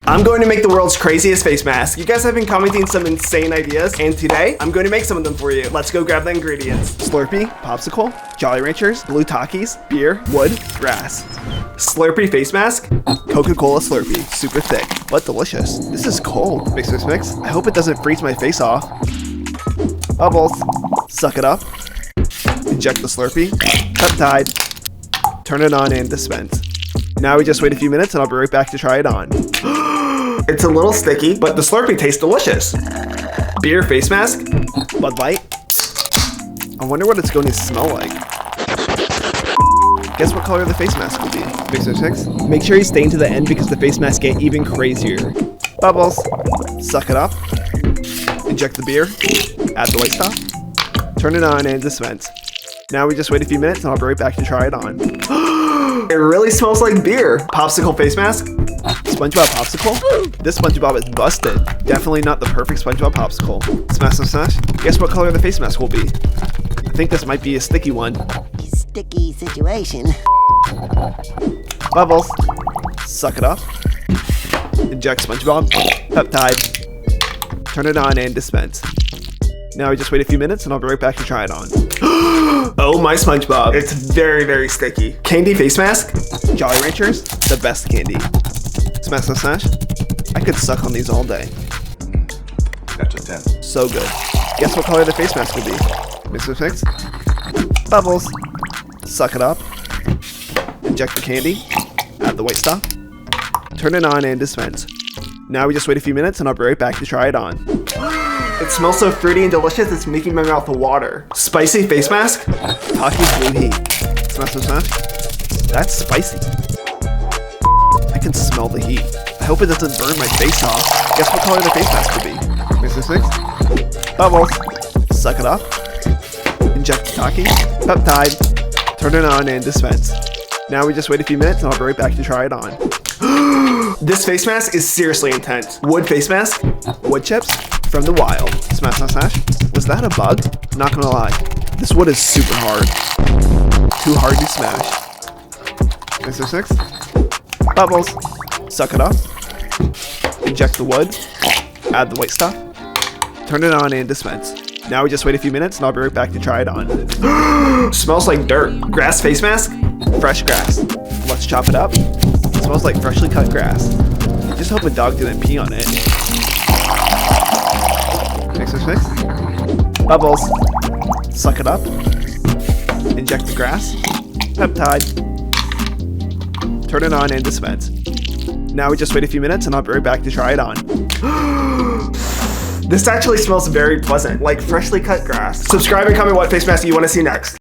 I'm going to make the world's craziest face mask. You guys have been commenting some insane ideas, and today I'm going to make some of them for you. Let's go grab the ingredients. Slurpee, popsicle, Jolly Ranchers, blue Takis, beer, wood, grass. Slurpee face mask, Coca-Cola Slurpee, super thick, but delicious. This is cold. Mix, mix, mix. I hope it doesn't freeze my face off. Bubbles, suck it up. Inject the Slurpee, peptide, turn it on and dispense. Now we just wait a few minutes and I'll be right back to try it on. It's a little sticky, but the Slurpee tastes delicious. Beer face mask, Bud Light. I wonder what it's going to smell like. Guess what color the face mask will be? Mix, mix, mix. Make sure you stay to the end because the face mask get even crazier. Bubbles, suck it up. Inject the beer, add the white stuff, turn it on and dispense. Now we just wait a few minutes and I'll be right back to try it on. It really smells like beer. Popsicle face mask. SpongeBob popsicle? This SpongeBob is busted. Definitely not the perfect SpongeBob popsicle. Smash, smash, smash. Guess what color the face mask will be? I think this might be a sticky one. Sticky situation. Bubbles. Suck it up. Inject SpongeBob. Peptide. Turn it on and dispense. Now we just wait a few minutes and I'll be right back to try it on. Oh my SpongeBob. It's very, very sticky. Candy face mask. Jolly Ranchers, the best candy. Smash, smash, smash. I could suck on these all day. That's a 10. So good. Guess what color the face mask will be? Mix, mix, mix. Bubbles. Suck it up. Inject the candy. Add the white stuff. Turn it on and dispense. Now we just wait a few minutes and I'll be right back to try it on. It smells so fruity and delicious, it's making my mouth water. Spicy face mask, Takis blue heat. Smash, smash, smash. That's spicy. I can smell the heat. I hope it doesn't burn my face off. Guess what color the face mask will be? Mix, mix, mix. Bubbles. Suck it up. Inject the Taki. Peptide. Turn it on and dispense. Now we just wait a few minutes and I'll be right back to try it on. This face mask is seriously intense. Wood face mask, wood chips from the wild. Smash, smash, smash. Was that a bug? Not gonna lie, this wood is super hard. Too hard to smash. Mix, mix, mix. Bubbles. Suck it up. Inject the wood. Add the white stuff. Turn it on and dispense. Now we just wait a few minutes and I'll be right back to try it on. Smells like dirt. Grass face mask, fresh grass. Let's chop it up. It smells like freshly cut grass. I just hope a dog didn't pee on it. Mix, mix, mix. Bubbles. Suck it up. Inject the grass. Peptide. Turn it on and dispense. Now we just wait a few minutes and I'll be right back to try it on. This actually smells very pleasant, like freshly cut grass. Subscribe and comment what face mask you want to see next.